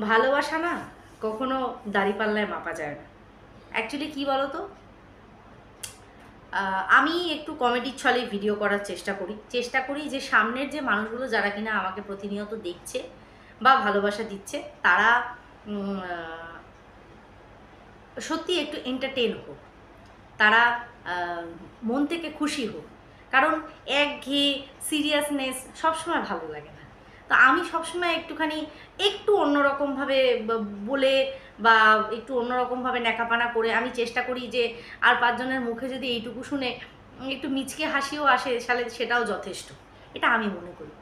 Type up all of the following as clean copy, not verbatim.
ভালোবাসা না কখনো দাঁড়িপাল্লায় মাপা যায় না। অ্যাকচুয়ালি কী বলো তো, আমি একটু কমেডির ছলে ভিডিও করার চেষ্টা করি যে সামনের যে মানুষগুলো যারা কিনা আমাকে প্রতিনিয়ত দেখছে বা ভালোবাসা দিচ্ছে তারা সত্যি একটু এন্টারটেন হোক, তারা মন থেকে খুশি হোক। কারণ একঘেয়ে সিরিয়াসনেস সবসময় ভালো লাগে না। তো আমি সবসময় একটু অন্যরকমভাবে বলে বা একটু অন্যরকমভাবে ন্যাকাপানা করে আমি চেষ্টা করি যে আর পাঁচজনের মুখে যদি এইটুকু শুনে একটু মিচকে হাসিও আসে সালে সেটাও যথেষ্ট, এটা আমি মনে করি।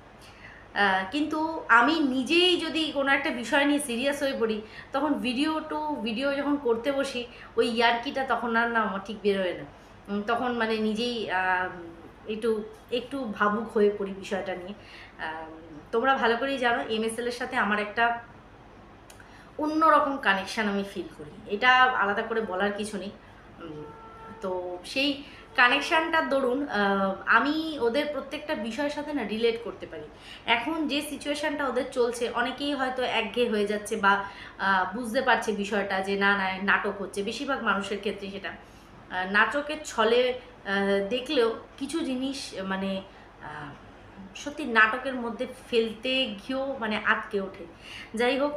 কিন্তু আমি নিজেই যদি কোনো একটা বিষয় নিয়ে সিরিয়াস হয়ে পড়ি, তখন ভিডিও যখন করতে বসি, ওই ইয়ার্কিটা তখন আর না আমার ঠিক বেরোয় না। তখন মানে নিজেই একটু একটু ভাবুক হয়ে পড়ি বিষয়টা নিয়ে। তোমরা ভালো করেই জানো এমএসএলের সাথে আমার একটা অন্যরকম কানেকশান আমি ফিল করি, এটা আলাদা করে বলার কিছু নেই। তো সেই কানেকশানটার দরুন আমি ওদের প্রত্যেকটা বিষয়ের সাথে না রিলেট করতে পারি। এখন যে সিচুয়েশানটা ওদের চলছে, অনেকেই হয়তো একঘেয়ে হয়ে যাচ্ছে বা বুঝতে পারছে বিষয়টা যে না না নাটক হচ্ছে, বেশিরভাগ মানুষের ক্ষেত্রে সেটা নাটকের ছলে দেখলেও কিছু জিনিস মানে সত্যি নাটকের মধ্যে ফেলতে গিয়েও মানে আটকে ওঠে। যাই হোক,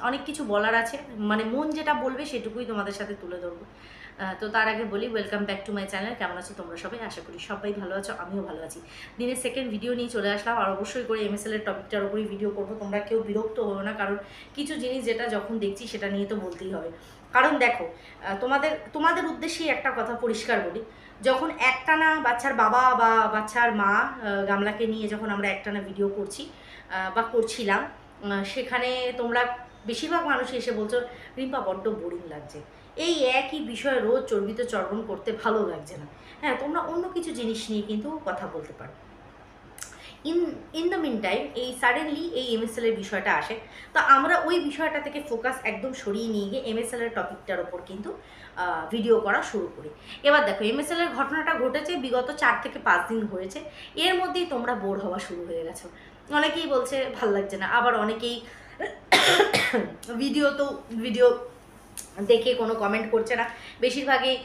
অনেক কিছু বলার আছে, মানে মন যেটা বলবে সেটুকুই তোমাদের সাথে তুলে ধরবো। তো তার আগে বলি, welcome back to my channel. কেমন আছো তোমরা সবাই? আশা করি সবাই ভালো আছো, আমিও ভালো আছি। দিনের সেকেন্ড ভিডিও নিয়ে চলে আসলাম, আর অবশ্যই করে এমএসএল এর টপিকটার ওপরই ভিডিও করবো। তোমরা কেউ বিরক্ত হও না, কারণ কিছু জিনিস যেটা যখন দেখছি সেটা নিয়ে তো বলতেই হবে। কারণ দেখো, তোমাদের উদ্দেশ্যেই একটা কথা পরিষ্কার বলি, যখন একটানা বাচ্চার বাবা বা বাচ্চার মা গামলাকে নিয়ে যখন আমরা একটানা ভিডিও করছি বা করছিলাম, সেখানে তোমরা বেশিরভাগ মানুষ এসে বলছো রিম্পা বড্ড বোরিং লাগছে, এই একই বিষয়ে রোজ চর্বিত চর্বণ করতে ভালো লাগছে না। হ্যাঁ, তোমরা অন্য কিছু জিনিস নিয়ে কিন্তু কথা বলতে পারো। ইন দ্য মিন টাইম এই সাডেনলি এই এমএসএল এর বিষয়টা আসে, তো আমরা ওই বিষয়টা থেকে ফোকাস একদম সরিয়ে নিয়ে গিয়ে এমএসএল এর টপিকটার ওপর কিন্তু ভিডিও করা শুরু করি। এবার দেখো, এমএসএল এর ঘটনাটা ঘটেছে বিগত 4 থেকে 5 দিন হয়েছে, এর মধ্যেই তোমরা বোর হওয়া শুরু হয়ে গেছো। অনেকেই বলছে ভাল লাগছে না, আবার অনেকেই ভিডিও দেখে কোনো কমেন্ট করছে না, বেশিরভাগই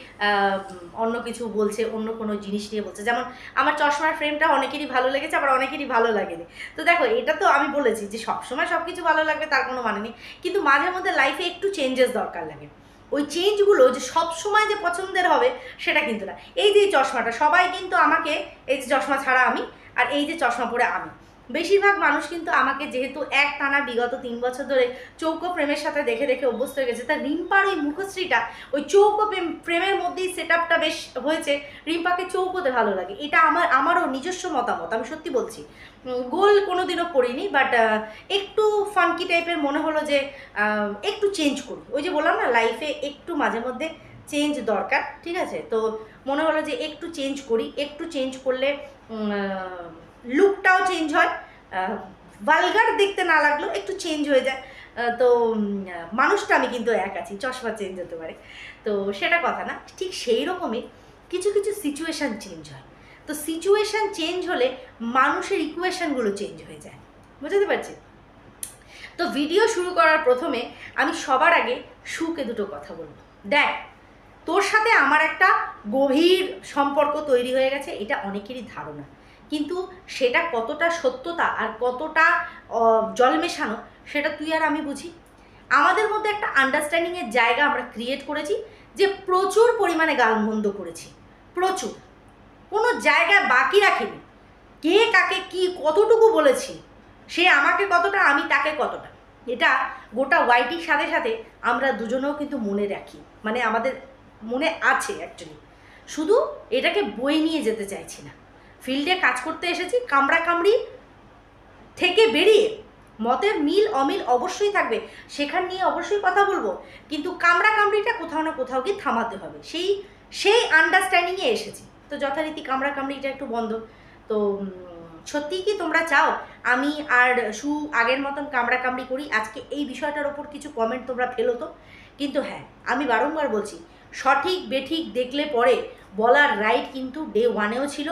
অন্য কিছু বলছে, অন্য কোনো জিনিস নিয়ে বলছে। যেমন আমার চশমার ফ্রেমটা অনেকেরই ভালো লেগেছে, আবার অনেকেরই ভালো লাগেনি। তো দেখো, এটা তো আমি বলেছি যে সবসময় সব কিছু ভালো লাগবে তার কোনো মানে নেই, কিন্তু মাঝে মধ্যে লাইফে একটু চেঞ্জেস দরকার লাগে। ওই চেঞ্জগুলো যে সবসময় যে পছন্দের হবে সেটা কিন্তু না। এই যে চশমাটা, সবাই কিন্তু আমাকে, এই যে চশমা ছাড়া আমি, আর এই যে চশমা পরে আমি, বেশিরভাগ মানুষ কিন্তু আমাকে যেহেতু এক টানা বিগত 3 বছর ধরে চৌকো ফ্রেমের সাথে দেখে দেখে অভ্যস্ত হয়ে গেছে, তা রিম্পার ওই মুখশ্রীটা ওই চৌকো ফ্রেমের মধ্যেই সেট আপটা বেশ হয়েছে, রিম্পাকে চৌকোতে ভালো লাগে। এটা আমারও নিজস্ব মতামত, আমি সত্যি বলছি। গোল কোনো দিনও করিনি, বাট একটু ফাঙ্কি টাইপের মনে হলো যে একটু চেঞ্জ করি। ওই যে বললাম না, লাইফে একটু মাঝে মধ্যে চেঞ্জ দরকার, ঠিক আছে? তো মনে হলো যে একটু চেঞ্জ করি, একটু চেঞ্জ করলে লুকটাও চেঞ্জ হয়, ভালগার দেখতে না লাগলেও একটু চেঞ্জ হয়ে যায়। তো মানুষটা আমি কিন্তু এক আছি, চশমা চেঞ্জ হতে পারে, তো সেটা কথা না। ঠিক সেই রকমই কিছু কিছু সিচুয়েশান চেঞ্জ হয়, তো সিচুয়েশান চেঞ্জ হলে মানুষের ইকুয়েশানগুলো চেঞ্জ হয়ে যায়, বুঝতে পারছি? তো ভিডিও শুরু করার প্রথমে আমি সবার আগে সুকে দুটো কথা বলবো। দেখ, তোর সাথে আমার একটা গভীর সম্পর্ক তৈরি হয়ে গেছে, এটা অনেকেরই ধারণা, কিন্তু সেটা কতটা সত্যতা আর কতটা জল মেশানো সেটা তুই আর আমি বুঝি। আমাদের মধ্যে একটা আন্ডারস্ট্যান্ডিংয়ের জায়গা আমরা ক্রিয়েট করেছি, যে প্রচুর পরিমাণে গালমন্দ করেছি, প্রচুর, কোনো জায়গায় বাকি রাখিনি। কে কাকে কি কতটুকু বলেছি, সে আমাকে কতটা, আমি তাকে কতটা, এটা গোটা ওয়াইটির সাথে সাথে আমরা দুজনেও কিন্তু মনে রাখি, মানে আমাদের মনে আছে অ্যাকচুয়ালি। শুধু এটাকে বই নিয়ে যেতে চাইছি না। ফিল্ডে কাজ করতে এসেছি, কামড়াকামড়ি থেকে বেরিয়ে মতের মিল অমিল অবশ্যই থাকবে, সেখান নিয়ে অবশ্যই কথা বলবো, কিন্তু কামড়াকামড়িটা কোথাও না কোথাও গিয়ে থামাতে হবে, সেই আন্ডারস্ট্যান্ডিংয়ে এসেছি। তো যথারীতি কামড়াকামড়িটা একটু বন্ধ। তো সত্যিই কি তোমরা চাও আমি আর সু আগের মতন কামড়াকামড়ি করি? আজকে এই বিষয়টার ওপর কিছু কমেন্ট তোমরা ফেলো তো। কিন্তু হ্যাঁ, আমি বারংবার বলছি, সঠিক বেঠিক দেখলে পরে বলার রাইট কিন্তু ডে ওয়ানেও ছিল,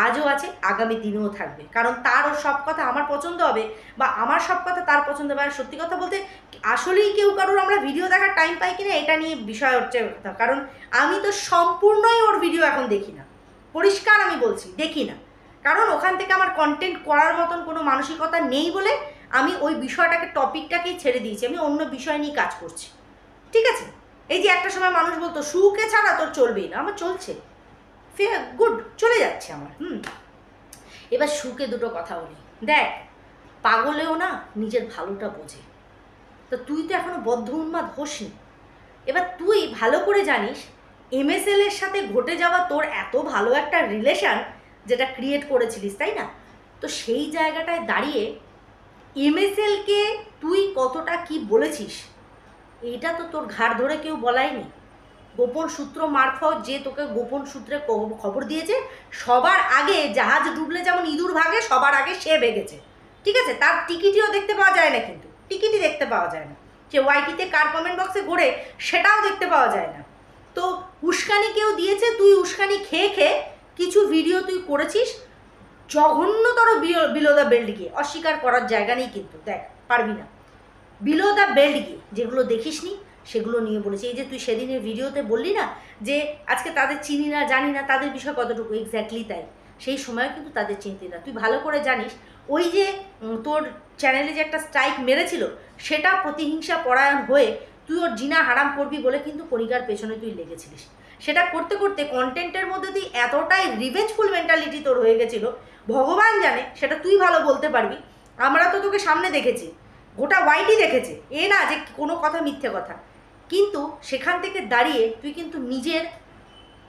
আজও আছে, আগামী দিনেও থাকবে, কারণ তার ওর সব কথা আমার পছন্দ হবে বা আমার সব কথা তার পছন্দ হবে। আর সত্যি কথা বলতে আসলেই কেউ কারোর আমরা ভিডিও দেখার টাইম পাই কিনা এটা নিয়ে বিষয় হচ্ছে কথা, কারণ আমি তো সম্পূর্ণই ওর ভিডিও এখন দেখি না, পরিষ্কার আমি বলছি দেখি না, কারণ ওখান থেকে আমার কন্টেন্ট করার মতন কোনো মানসিকতা নেই বলে আমি ওই বিষয়টাকে টপিকটাকেই ছেড়ে দিয়েছি, আমি অন্য বিষয় নিয়ে কাজ করছি। ঠিক আছে, এই যে একটা সময় মানুষ বলতো সুকে ছাড়া তোর চলবেই না, আমার চলছে, গুড, চলে যাচ্ছে আমার। এবার সুকে দুটো কথা বলি। দেখ, পাগলেও না নিজের ভালোটা বোঝে, তো তুই তো এখনো বদ্ধ উন্মাদ হোসনি। এবার তুই ভালো করে জানিস MSL এর সাথে ঘটে যাওয়া তোর এত ভালো একটা রিলেশন যেটা ক্রিয়েট করেছিলিস, তাই না? তো সেই জায়গাটায় দাঁড়িয়ে MSLকে তুই কতটা কি বলেছিস এটা তো তোর ঘাড় ধরে কেউ বলায়নি। গোপন সূত্র মারফত যে তোকে গোপন সূত্রে খবর দিয়েছে, সবার আগে জাহাজ ডুবলে যেমন ইঁদুর ভাগে, সবার আগে সে ভেগেছে। ঠিক আছে, তার টিকিটিও দেখতে পাওয়া যায় না, কিন্তু টিকিটই দেখতে পাওয়া যায় না, সে ওয়াইটিতে কার কমেন্ট বক্সে ঘোরে সেটাও দেখতে পাওয়া যায় না। তো উস্কানি কেউ দিয়েছে, তুই উস্কানি খেয়ে খেয়ে কিছু ভিডিও তুই করেছিস জঘন্যতর বিলো দ্য বেল্ট গিয়ে, অস্বীকার করার জায়গা নেই, কিন্তু দেখ পারবি না। বিলো দ্য বেল্ট গিয়ে যেগুলো দেখিসনি সেগুলো নিয়ে বলেছি। এই যে তুই সেদিনের ভিডিওতে বললি না যে আজকে তাদের চিনি না, জানি না তাদের বিষয় কতটুকু, এক্স্যাক্টলি তাই। সেই সময় কিন্তু তাদের চিনতি না, তুই ভালো করে জানিস। ওই যে তোর চ্যানেলে যে একটা স্ট্রাইক মেরেছিল, সেটা প্রতিহিংসা পরায়ণ হয়ে তুই ওর জিনা হারাম করবি বলে কিন্তু কণিকার পেছনে তুই লেগেছিলিস। সেটা করতে করতে কন্টেন্টের মধ্যে তুই এতটাই রিভেঞ্জফুল মেন্টালিটি তোর হয়ে গেছিলো, ভগবান জানে, সেটা তুই ভালো বলতে পারবি। আমরা তো তোকে সামনে দেখেছি, গোটা ওয়াইটি দেখেছে, এ না যে কোনো কথা মিথ্যে কথা, কিন্তু সেখান থেকে দাঁড়িয়ে তুই কিন্তু নিজের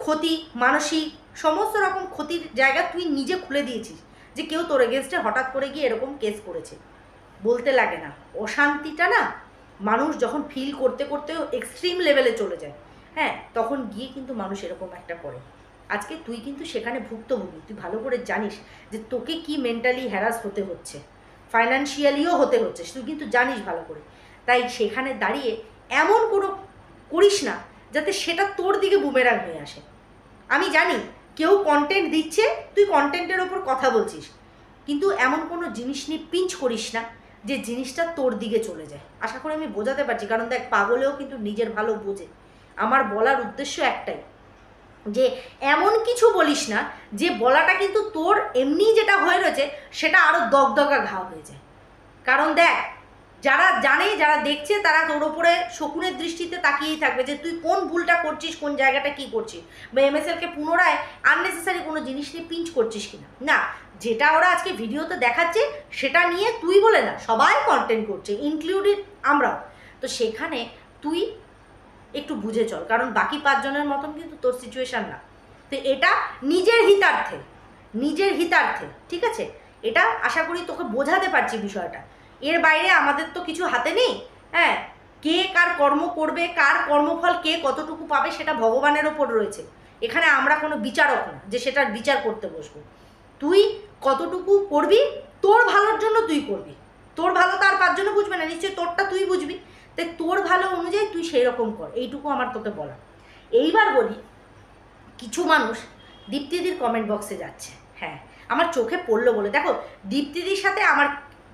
ক্ষতি, মানসিক সমস্ত রকম ক্ষতির জায়গা তুই নিজে খুলে দিয়েছিস, যে কেউ তোর এগেনস্টে হঠাৎ করে গিয়ে এরকম কেস করেছে। বলতে লাগে না, অশান্তিটা না মানুষ যখন ফিল করতে করতেও এক্সট্রিম লেভেলে চলে যায়, হ্যাঁ, তখন গিয়ে কিন্তু মানুষ এরকম একটা করে। আজকে তুই কিন্তু সেখানে ভুক্তভোগী, তুই ভালো করে জানিস যে তোকে কি মেন্টালি হ্যারাস হতে হচ্ছে, ফাইন্যান্সিয়ালিও হতে হচ্ছে, তুই কিন্তু জানিস ভালো করে। তাই সেখানে দাঁড়িয়ে এমন কোনো করিস না যাতে সেটা তোর দিকে বুমেরাং হয়ে আসে। আমি জানি কেউ কন্টেন্ট দিচ্ছে, তুই কন্টেন্টের ওপর কথা বলছিস, কিন্তু এমন কোনো জিনিস নিয়ে পিঞ্চ করিস না যে জিনিসটা তোর দিকে চলে যায়। আশা করি আমি বোঝাতে পারছি, কারণ দেখ পাগলেও কিন্তু নিজের ভালো বোঝে। আমার বলার উদ্দেশ্য একটাই, যে এমন কিছু বলিস না যে বলাটা কিন্তু তোর এমনি যেটা হয়ে রয়েছে সেটা আরও দগদগা ঘা হয়ে যায়। কারণ দেখ, যারা জানে, যারা দেখছে, তারা তোর ওপরে শকুনের দৃষ্টিতে তাকিয়েই থাকবে যে তুই কোন ভুলটা করছিস, কোন জায়গাটা কি করছিস, বা MSLকে পুনরায় আননেসেসারি কোনো জিনিস নিয়ে পিঞ্চ করছিস কিনা। না, যেটা ওরা আজকে ভিডিওতে দেখাচ্ছে সেটা নিয়ে তুই বলে না, সবাই কন্টেন্ট করছে, ইনক্লুডেড আমরাও। তো সেখানে তুই একটু বুঝে চল, কারণ বাকি 5 জনের মতন কিন্তু তোর সিচুয়েশান না। তো এটা নিজের হিতার্থে, নিজের হিতার্থে, ঠিক আছে, এটা আশা করি তোকে বোঝাতে পারছি বিষয়টা। এর বাইরে আমাদের তো কিছু হাতে নেই, হ্যাঁ, কে কার কর্ম করবে, কার কর্মফল কে কতটুকু পাবে সেটা ভগবানের ওপর রয়েছে। এখানে আমরা কোনো বিচারক না যে সেটার বিচার করতে বসবো। তুই কতটুকু করবি তোর ভালোর জন্য তুই করবি, তোর ভালো তার 5 জনে বুঝবে না, নিশ্চয়ই তোরটা তুই বুঝবি, তাই তোর ভালো অনুযায়ী তুই সেই রকম কর, এইটুকু আমার তোকে বলা। এইবার বলি, কিছু মানুষ দীপ্তিদির কমেন্ট বক্সে যাচ্ছে, হ্যাঁ আমার চোখে পড়লো বলে। দেখো, দীপ্তিদির সাথে আমার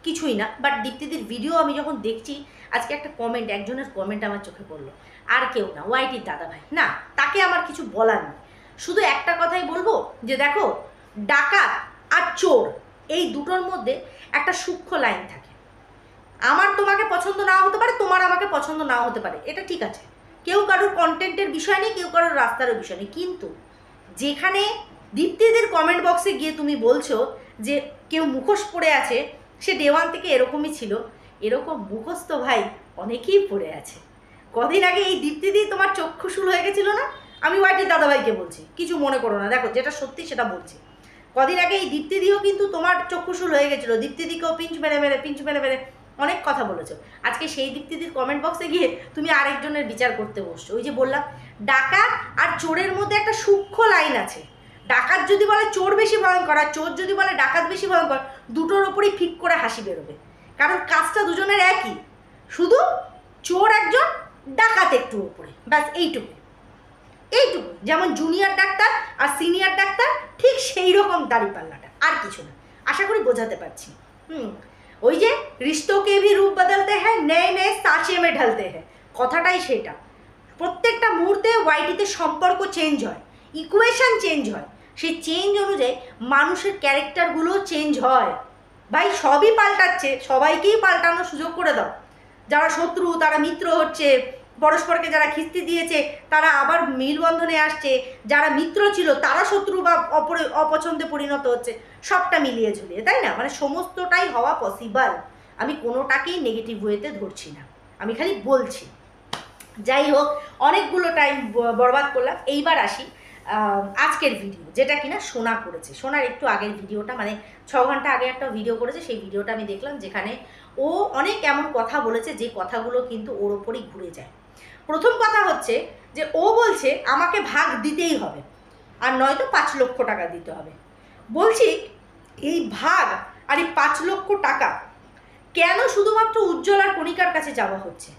কিছুই না, বাট দীপ্তিদির ভিডিও আমি যখন দেখছি, আজকে একটা কমেন্ট, একজনের কমেন্ট আমার চোখে পড়লো, আর কেউ না, ওয়াইটির দাদা ভাই, না তাকে আমার কিছু বলার নেই, শুধু একটা কথাই বলবো যে দেখো, ডাকাত আর চোর এই দুটোর মধ্যে একটা সূক্ষ্ম লাইন থাকে। আমার তোমাকে পছন্দ নাও হতে পারে, তোমার আমাকে পছন্দ নাও হতে পারে, এটা ঠিক আছে, কেউ কারোর কন্টেন্টের বিষয় নেই, কেউ কারোর রাস্তারও বিষয় নেই, কিন্তু যেখানে দীপ্তিদের কমেন্ট বক্সে গিয়ে তুমি বলছো যে কেউ মুখোশ পড়ে আছে, সে ডে 1 থেকে এরকমই ছিল, এরকম মুখোশ তো ভাই অনেকেই পড়ে আছে। কদিন আগে এই দীপ্তিদি তোমার চক্ষুশূল হয়ে গেছিলো না, আমি ওয়াইটির দাদাভাইকে বলছি, কিছু মনে করো না, দেখো যেটা সত্যি সেটা বলছি। কদিন আগে এই দীপ্তিদিও কিন্তু তোমার চক্ষুশূল হয়ে গেছিলো, দীপ্তিদিকেও পিঞ্চ মেরে মেরে অনেক কথা বলেছো। আজকে সেই দীপ্তিদির কমেন্ট বক্সে গিয়ে তুমি আরেকজনের বিচার করতে বসছো। ওই যে বললাম, ডাকাত আর চোরের মধ্যে একটা সূক্ষ্ম লাইন আছে। ডাকাত যদি বলে চোর বেশি ভয়ঙ্কর, আর চোর যদি বলে ডাকাত বেশি ভয়ঙ্কর, দুটোর ওপরই ফিক করে হাসি বেরোবে, কারণ কাজটা দুজনের একই, শুধু চোর একজন, ডাকাত একটু ওপরে, ব্যাস এইটুকু। এইটুকু, যেমন জুনিয়র ডাক্তার আর সিনিয়র ডাক্তার ঠিক সেই রকম দাড়িপাল্লাটা, আর কিছু না। আশা করি বোঝাতে পারছি। ওই যে রিশ্তোকে ভি রূপ বদলতে হ্যাঁ, নয়ে নয়ে সাঁচে মে ঢালতে হ্যাঁ, কথাটাই সেটা। প্রত্যেকটা মুহূর্তে ওয়াইটিতে সম্পর্ক চেঞ্জ হয়, ইকুয়েশন চেঞ্জ হয়, সেই চেঞ্জ অনুযায়ী মানুষের ক্যারেক্টারগুলো চেঞ্জ হয়। ভাই সবই পাল্টাচ্ছে, সবাইকেই পাল্টানোর সুযোগ করে দাও। যারা শত্রু তারা মিত্র হচ্ছে, পরস্পরকে যারা খিস্তি দিয়েছে তারা আবার মিলবন্ধনে আসছে, যারা মিত্র ছিল তারা শত্রু বা অপছন্দে পরিণত হচ্ছে, সবটা মিলিয়ে ঝুলিয়ে, তাই না? মানে সমস্তটাই হওয়া পসিবল। আমি কোনোটাকেই নেগেটিভ ওয়েতে ধরছি না, আমি খালি বলছি। যাই হোক, অনেকগুলো টাইম বরবাদ করলাম। এইবার আসি আজকের ভিডিও, যেটা কিনা সোনা করেছে। সোনার একটু আগের ভিডিওটা, মানে 6 ঘন্টা আগে একটা ভিডিও করেছে, সেই ভিডিওটা আমি দেখলাম, যেখানে ও অনেক এমন কথা বলেছে যে কথাগুলো কিন্তু ওর ওপরই ঘুরে যায়। প্রথম কথা হচ্ছে যে ও বলছে আমাকে ভাগ দিতেই হবে, আর নয়তো 5 লক্ষ টাকা দিতে হবে। বলছি এই ভাগ আর এই 5 লক্ষ টাকা কেন শুধুমাত্র উজ্জ্বল আর কণিকার কাছে যাওয়া হচ্ছে?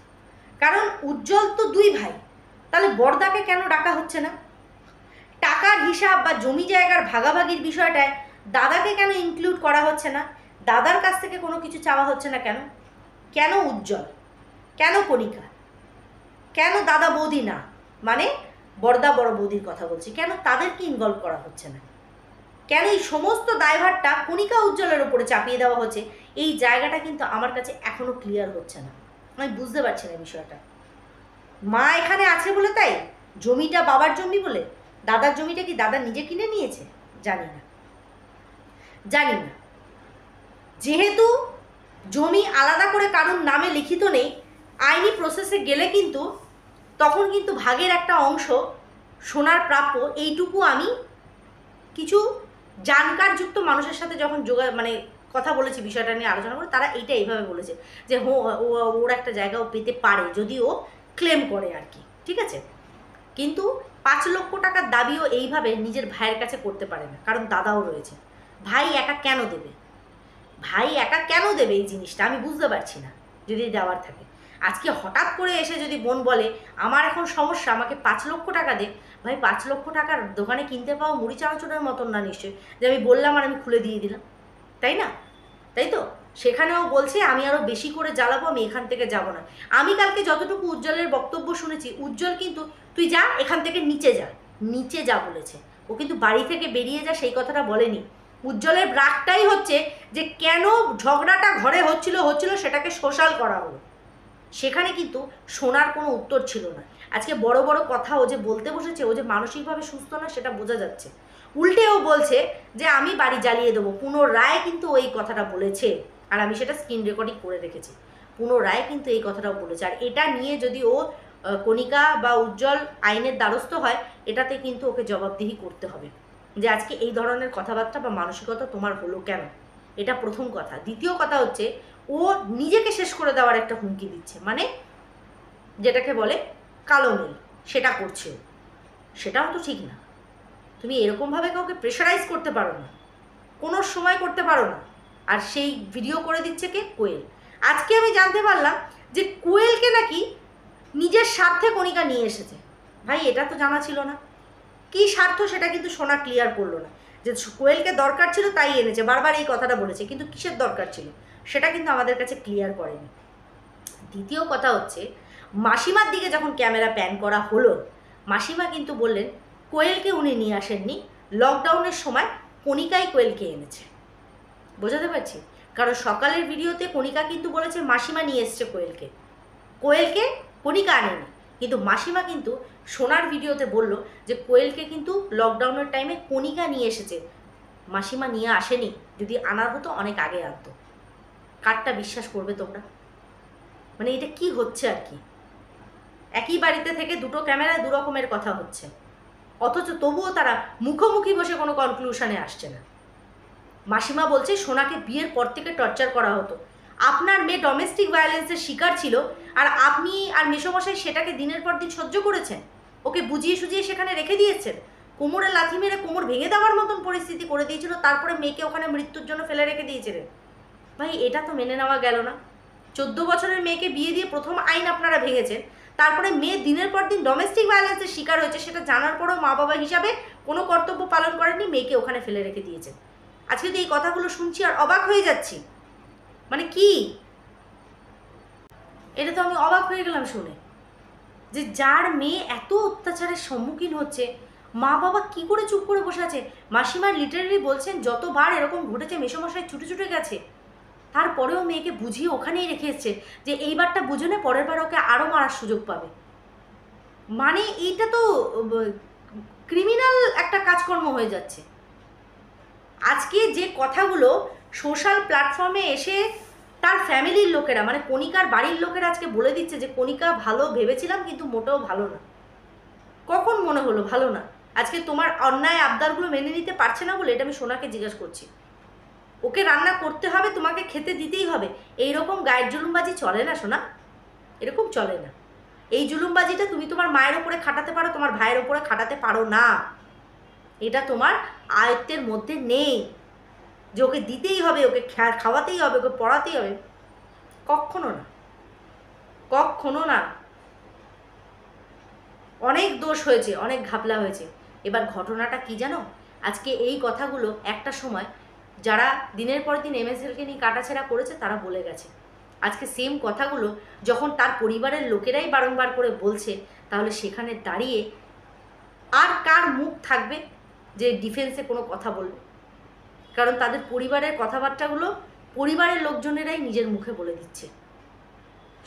কারণ উজ্জ্বল তো 2 ভাই, তাহলে বড়দাকে কেন ডাকা হচ্ছে না? টাকার হিসাব বা জমি জায়গার ভাগাভাগির বিষয়টায় দাদাকে কেন ইনক্লুড করা হচ্ছে না? দাদার কাছ থেকে কোনো কিছু চাওয়া হচ্ছে না কেন? কেন উজ্জ্বল, কেন কণিকা, কেন দাদা বৌদি না, মানে বড়দা বড় বৌদির কথা বলছি, কেন তাদেরকে ইনভলভ করা হচ্ছে না? কেন এই সমস্ত দায়ভারটা কণিকা উজ্জ্বলের ওপরে চাপিয়ে দেওয়া হচ্ছে? এই জায়গাটা কিন্তু আমার কাছে এখনো ক্লিয়ার হচ্ছে না, আমি বুঝতে পারছি না বিষয়টা। মা এখানে আছে বলে তাই, জমিটা বাবার জমি বলে, দাদার জমিটা কি দাদা নিজে কিনে নিয়েছে? জানি না, জানি না। যেহেতু জমি আলাদা করে কারোর নামে লিখিত নেই, আইনি প্রসেসে গেলে কিন্তু তখন কিন্তু ভাগের একটা অংশ সোনার প্রাপ্য। এইটুকু আমি কিছু জানকারযুক্ত মানুষের সাথে যখন মানে কথা বলেছি, বিষয়টা নিয়ে আলোচনা করে, তারা এইটা এইভাবে বলেছে যে ওর একটা জায়গাও পেতে পারে যদি ও ক্লেম করে আর কি, ঠিক আছে। কিন্তু 5 লক্ষ টাকার দাবিও এইভাবে নিজের ভাইয়ের কাছে করতে পারে না, কারণ দাদাও রয়েছে। ভাই একা কেন দেবে? ভাই একা কেন দেবে এই জিনিসটা আমি বুঝতে পারছি না। যদি দেওয়ার থাকে, আজকে হঠাৎ করে এসে যদি বোন বলে আমার এখন সমস্যা, আমাকে 5 লক্ষ টাকা দে, ভাই 5 লক্ষ টাকার দোকানে কিনতে পাওয়া মুড়ি চানাচুরের মতন না নিশ্চয়ই, যে আমি বললাম আর আমি খুলে দিয়ে দিলাম, তাই না? তাই তো? সেখানেও বলছে আমি আরও বেশি করে জ্বালাবো, আমি এখান থেকে যাব না। আমি কালকে যতটুকু উজ্জ্বলের বক্তব্য শুনেছি, উজ্জ্বল কিন্তু তুই যা এখান থেকে নিচে যা, নিচে যা বলেছে। ও কিন্তু বাড়ি থেকে বেরিয়ে যা সেই কথাটা বলেনি। উজ্জ্বলের রাগটাই হচ্ছে যে কেন ঝগড়াটা ঘরে হচ্ছিল সেটাকে সোশ্যাল করা হলো, সেখানে কিন্তু শোনার কোনো উত্তর ছিল না। আজকে বড় বড় কথা ও যে বলতে বসেছে, ও যে মানসিকভাবে সুস্থ না সেটা বোঝা যাচ্ছে। উল্টে ও বলছে যে আমি বাড়ি জ্বালিয়ে দেবো। পুনরায় কিন্তু ওই কথাটা বলেছে, আর আমি সেটা স্ক্রিন রেকর্ডিং করে রেখেছি। পুনরায় কিন্তু এই কথাটাও বলেছে। আর এটা নিয়ে যদি ও কণিকা বা উজ্জ্বল আইনের দ্বারস্থ হয়, এটাতে কিন্তু ওকে জবাবদিহি করতে হবে যে আজকে এই ধরনের কথাবার্তা বা মানসিকতা তোমার হলো কেন। এটা প্রথম কথা। দ্বিতীয় কথা হচ্ছে ও নিজেকে শেষ করে দেওয়ার একটা হুমকি দিচ্ছে, মানে যেটাকে বলে কালো মিল, সেটা করছে। সেটাও তো ঠিক না। তুমি এরকমভাবে কাউকে প্রেশারাইজ করতে পারো না, কোনো সময় করতে পারো না। আর সেই ভিডিও করে দিচ্ছে কে? কোয়েল। আজকে আমি জানতে পারলাম যে কোয়েলকে নাকি নিজের স্বার্থে কণিকা নিয়ে এসেছে। ভাই এটা তো জানা ছিল না। কী স্বার্থ সেটা কিন্তু সোনা ক্লিয়ার করলো না। যে কোয়েলকে দরকার ছিল তাই এনেছে, বারবার এই কথাটা বলেছে, কিন্তু কিসের দরকার ছিল সেটা কিন্তু আমাদের কাছে ক্লিয়ার করেনি। দ্বিতীয় কথা হচ্ছে মাসিমার দিকে যখন ক্যামেরা প্যান করা হলো, মাসিমা কিন্তু বললেন কোয়েলকে উনি নিয়ে আসেননি, লকডাউনের সময় কণিকাই কোয়েলকে এনেছে। বোঝাতে পারছি? কারণ সকালের ভিডিওতে কণিকা কিন্তু বলেছে মাসিমা নিয়ে এসছে কোয়েলকে, কোয়েলকে কণিকা আনেনি। কিন্তু মাসিমা কিন্তু সোনার ভিডিওতে বলল যে কোয়েলকে কিন্তু লকডাউনের টাইমে কণিকা নিয়ে এসেছে, মাসিমা নিয়ে আসেনি। যদি আনার হতো অনেক আগে আনতো। কারটা বিশ্বাস করবে তোমরা? মানে এটা কি হচ্ছে আর কি? একই বাড়িতে থেকে দুটো ক্যামেরায় দু রকমের কথা হচ্ছে, অথচ তবুও তারা মুখোমুখি বসে কোনো কনক্লুশনে আসছে না। মাসিমা বলছে সোনাকে বিয়ের পর থেকে টর্চার করা হতো, আপনার মেয়ে ডোমেস্টিক ভায়োলেন্সের শিকার ছিল, আর আপনি আর মেসোমশাই সেটাকে দিনের পর দিন সহ্য করেছেন, ওকে বুঝিয়ে সুঝিয়ে সেখানে রেখে দিয়েছেন, কোমরে লাথি মেরে কোমর ভেঙে দেওয়ার মতন পরিস্থিতি করে দিয়েছিল, তারপরে মেয়েকে ওখানে মৃত্যুর জন্য ফেলে রেখে দিয়েছিলেন। ভাই এটা তো মেনে নেওয়া গেল না। 14 বছরের মেয়েকে বিয়ে দিয়ে প্রথম আইন আপনারা ভেঙেছেন, তারপরে মেয়ে দিনের পর দিন ডোমেস্টিক ভায়োলেন্সের শিকার হয়েছে, সেটা জানার পরেও মা বাবা হিসাবে কোনো কর্তব্য পালন করেননি, মেয়েকে ওখানে ফেলে রেখে দিয়েছেন। আজকে তো এই কথাগুলো শুনছি আর অবাক হয়ে যাচ্ছি, মানে কি, এটা তো আমি অবাক হয়ে গেলাম শুনে, যে যার মেয়ে এত অত্যাচারের সম্মুখীন হচ্ছে, মা বাবা কি করে চুপ করে বসে আছে। মাসিমার লিটারেলি বলছেন যতবার এরকম ঘটেছে মেসোমশাই ছুটে ছুটে গেছে, তারপরেও মেয়েকে বুঝিয়ে ওখানেই রেখে এসছে যে এইবারটা বুঝে নে, পরের বার ওকে আরও মারার সুযোগ পাবে। মানে এইটা তো ক্রিমিনাল একটা কাজকর্ম হয়ে যাচ্ছে। আজকে যে কথাগুলো সোশ্যাল প্ল্যাটফর্মে এসে তার ফ্যামিলির লোকেরা, মানে কণিকার বাড়ির লোকেরা আজকে বলে দিচ্ছে যে কণিকা ভালো ভেবেছিলাম কিন্তু মোটেও ভালো না। কখন মনে হলো ভালো না? আজকে তোমার অন্যায় আবদারগুলো মেনে নিতে পারছে না বলে এটা আমি সোনাকে জিজ্ঞাসা করছি। ওকে রান্না করতে হবে, তোমাকে খেতে দিতেই হবে, এইরকম গায়ের জুলুমবাজি চলে না সোনা, এরকম চলে না। এই জুলুমবাজিটা তুমি তোমার মায়ের ওপরে খাটাতে পারো, তোমার ভাইয়ের ওপরে খাটাতে পারো না। এটা তোমার আয়ত্তের মধ্যে নেই যে ওকে দিতেই হবে, ওকে খাওয়াতেই হবে, ওকে পড়াতেই হবে, কখনো না, কখনো না। অনেক দোষ হয়েছে, অনেক ঘাপলা হয়েছে। এবার ঘটনাটা কি জানো, আজকে এই কথাগুলো একটা সময় যারা দিনের পর দিন এমএসএলকে নিয়ে কাটাছেড়া করেছে তারা বলে গেছে। আজকে সেম কথাগুলো যখন তার পরিবারের লোকেরাই বারংবার করে বলছে, তাহলে সেখানে দাঁড়িয়ে আর কার মুখ থাকবে যে ডিফেন্সে কোনো কথা বলবে? কারণ তাদের পরিবারের কথাবার্তাগুলো পরিবারের লোকজনেরাই নিজের মুখে বলে দিচ্ছে।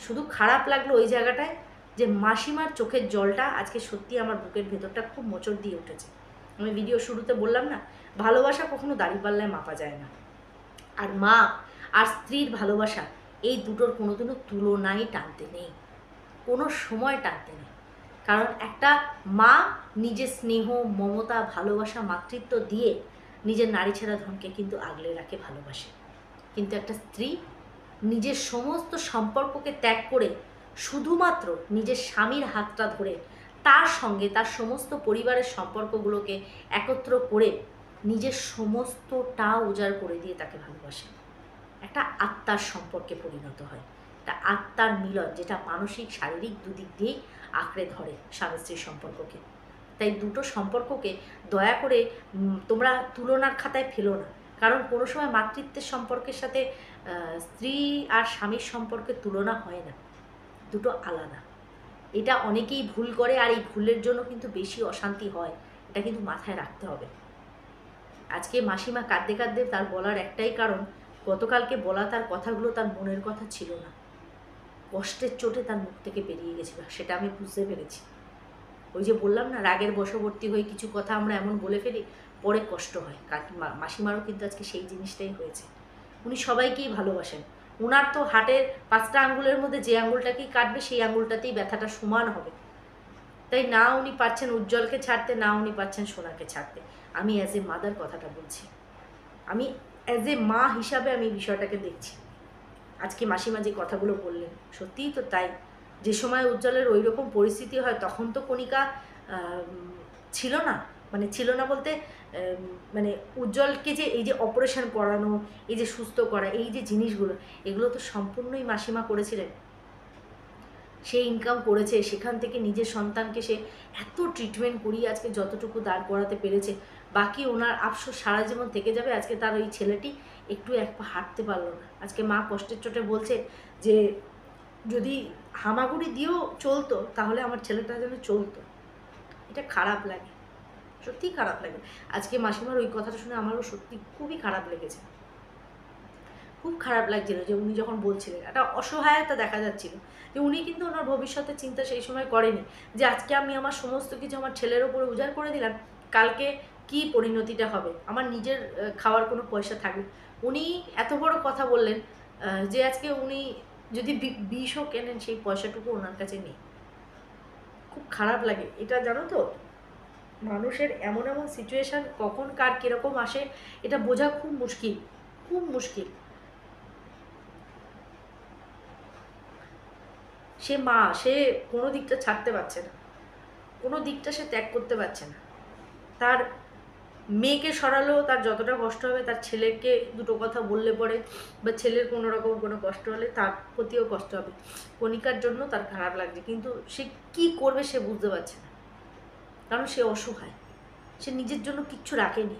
শুধু খারাপ লাগলো ওই জায়গাটায় যে মাসিমার চোখের জলটা আজকে সত্যি আমার বুকের ভেতরটা খুব মোচড় দিয়ে উঠেছে। আমি ভিডিও শুরুতে বললাম না, ভালোবাসা কখনো দাঁড়িপাল্লায় মাপা যায় না। আর মা আর স্ত্রীর ভালোবাসা, এই দুটোর কোনোদিনও তুলনাই টানতে নেই, কোনো সময় টানতে নেই। কারণ একটা মা নিজের স্নেহ, মমতা, ভালোবাসা, মাতৃত্ব দিয়ে নিজের নারী ছেঁড়া ধনকে কিন্তু আগলে রাখে, ভালোবাসে। কিন্তু একটা স্ত্রী নিজের সমস্ত সম্পর্ককে ত্যাগ করে শুধুমাত্র নিজের স্বামীর হাতটা ধরে তার সঙ্গে তার সমস্ত পরিবারের সম্পর্কগুলোকে একত্র করে নিজের সমস্তটা উজাড় করে দিয়ে তাকে ভালোবাসে। একটা আত্মার সম্পর্কে পরিণত হয়, একটা আত্মার মিলন, যেটা মানসিক শারীরিক দুদিক দিয়েই আঁকড়ে ধরে স্বামী স্ত্রীর সম্পর্ককে। তাই দুটো সম্পর্ককে দয়া করে তোমরা তুলনার খাতায় ফেলো না। কারণ কোনো সময় মাতৃত্বের সম্পর্কের সাথে স্ত্রী আর স্বামীর সম্পর্কের তুলনা হয় না, দুটো আলাদা। এটা অনেকেই ভুল করে, আর এই ভুলের জন্য কিন্তু বেশি অশান্তি হয়, এটা কিন্তু মাথায় রাখতে হবে। আজকে মাসিমা কাঁদতে কাঁদতে তার বলার একটাই কারণ, গতকালকে বলা তার কথাগুলো তার মনের কথা ছিল না, কষ্টের চোটে তার মুখ থেকে বেরিয়ে গেছিল, সেটা আমি বুঝতে পেরেছি। ওই যে বললাম না, রাগের বশবর্তী হয়ে কিছু কথা আমরা এমন বলে ফেলি, পরে কষ্ট হয়। মাসিমারও কিন্তু আজকে সেই জিনিসটাই হয়েছে। উনি সবাইকেই ভালোবাসেন, ওনার তো হাটের 5টা আঙ্গুলের মধ্যে যে আঙ্গুলটাকেই কাটবে সেই আঙ্গুলটাতেই ব্যথাটা সমান হবে। তাই না উনি পাচ্ছেন উজ্জ্বলকে ছাড়তে, না উনি পাচ্ছেন সোনাকে ছাড়তে। আমি অ্যাজ এ মাদার কথাটা বলছি, আমি অ্যাজ এ মা হিসাবে আমি বিষয়টাকে দেখছি। আজকে মাসিমা যে কথাগুলো বললেন সত্যিই তো তাই। যে সময় উজ্জ্বলের ওই রকম পরিস্থিতি হয় তখন তো কণিকা ছিল না, মানে ছিল না বলতে মানে উজ্জ্বলকে যে এই যে অপারেশন করানো, এই যে সুস্থ করা, এই যে জিনিসগুলো, এগুলো তো সম্পূর্ণই মাসিমা করেছিলেন। সে ইনকাম করেছে, সেখান থেকে নিজের সন্তানকে সে এত ট্রিটমেন্ট করিয়ে আজকে যতটুকু দাঁড় করাতে পেরেছে, বাকি ওনার আফসোস সারা জীবন থেকে যাবে। আজকে তার ওই ছেলেটি একটু এক পা হাঁটতে পারলো না। আজকে মা কষ্টের চোটে বলছে যে যদি হামাগুড়ি দিয়েও চলতো তাহলে আমার ছেলেটা যেন চলতো। এটা খারাপ লাগে, সত্যিই খারাপ লাগে। আজকে মাসিমার ওই কথাটা শুনে আমারও সত্যি খুবই খারাপ লেগেছে, খুব খারাপ লাগছিল যে উনি যখন বলছিলেন, একটা অসহায়তা দেখা যাচ্ছিল যে উনি কিন্তু ওনার ভবিষ্যতের চিন্তা সেই সময় করেনি যে আজকে আমি আমার সমস্ত কিছু আমার ছেলের ওপরে উজাড় করে দিলাম, কালকে কি পরিণতিটা হবে, আমার নিজের খাওয়ার কোনো পয়সা থাকবে। উনি এত বড় কথা বললেন যে আজকে উনি যদি বিষও কেনেন সেই পয়সাটুকু ওনার কাছে নেই। খুব খারাপ লাগে এটা, জানো তো। মানুষের এমন এমন সিচুয়েশান কখন কার কীরকম আসে এটা বোঝা খুব মুশকিল, খুব মুশকিল। সে মা, সে কোনো দিকটা ছাড়তে পারছে না, কোনো দিকটা সে ত্যাগ করতে পারছে না। তার মেয়েকে সরালেও তার যতটা কষ্ট হবে, তার ছেলেকে দুটো কথা বললে পরে বা ছেলের কোনো রকম কোনো কষ্ট হলে তার প্রতিও কষ্ট হবে। কণিকার জন্য তার খারাপ লাগছে, কিন্তু সে কি করবে সে বুঝতে পারছে না, কারণ সে অসহায়, সে নিজের জন্য কিচ্ছু রাখেনি।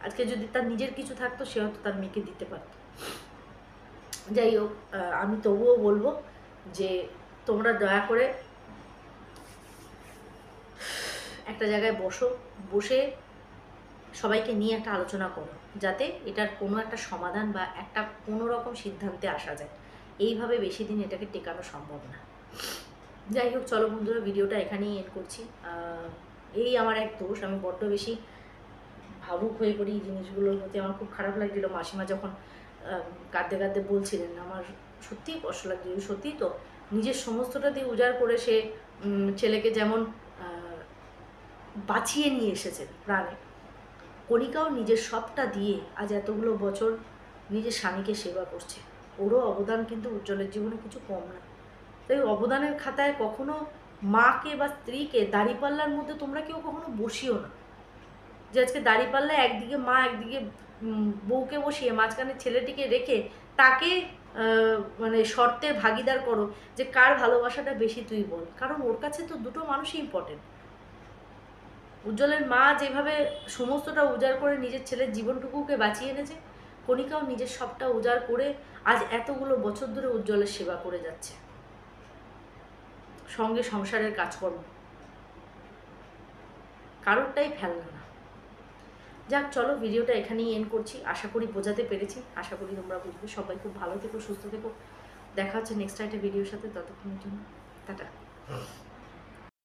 আজকে যদি তার নিজের কিছু থাকতো সে হয়তো তার মেয়েকে দিতে পারত। যাই হোক, আমি তবুও বলবো যে তোমরা দয়া করে একটা জায়গায় বসে সবাইকে নিয়ে একটা আলোচনা করো, যাতে এটার কোনো একটা সমাধান বা একটা কোনো রকম সিদ্ধান্তে আসা যায়। এইভাবে বেশি দিন এটাকে টেকানো সম্ভব না। যাই হোক, চলো বন্ধুরা, ভিডিওটা এখানেই এন্ড করছি। এই আমার এক দোষ, আমি বড্ড বেশি ভাবুক হয়ে পড়ি এই জিনিসগুলোর প্রতি। আমার খুব খারাপ লাগছিল মাসিমা যখন কাঁদতে কাঁদতে বলছিলেন, আমার সত্যিই কষ্ট লাগছিল। সত্যিই তো নিজের সমস্তটা দিয়ে উজাড় করে সে ছেলেকে যেমন বাঁচিয়ে নিয়ে এসেছেন প্রাণে, কণিকাও নিজের সবটা দিয়ে আজ এতগুলো বছর নিজের স্বামীকে সেবা করছে। ওরও অবদান কিন্তু উজ্জ্বলের জীবনে কিছু কম না। তাই অবদানের খাতায় কখনো মাকে বা স্ত্রীকে দাঁড়িপাল্লার মধ্যে তোমরা কেউ কখনো বসিও না, যে আজকে দাঁড়িপাল্লায় একদিকে মা একদিকে বউকে বসিয়ে মাঝখানে ছেলেটিকে রেখে তাকে মানে শর্তের ভাগিদার করো যে কার ভালোবাসাটা বেশি তুই বল, কারণ ওর কাছে তো দুটো মানুষই ইম্পর্টেন্ট। উজ্জ্বলের মা যেভাবে সমস্তটা উজাড় করে নিজের ছেলের জীবনটুকুকে বাঁচিয়ে এনেছে, কণিকাও নিজের সবটা উজাড় করে আজ এতগুলো বছর ধরে উজ্জ্বলের সেবা করে যাচ্ছে, সঙ্গে সংসারের কাজকর্ম, কারোরটাই ফেলনা না। যাক, চলো ভিডিওটা এখানেই এন্ড করছি। আশা করি বোঝাতে পেরেছি, আশা করি তোমরা বুঝবে। সবাই খুব ভালো থেকো, সুস্থ থেকো। দেখা হচ্ছে নেক্সট একটা ভিডিওর সাথে, ততক্ষণের জন্য টাটা।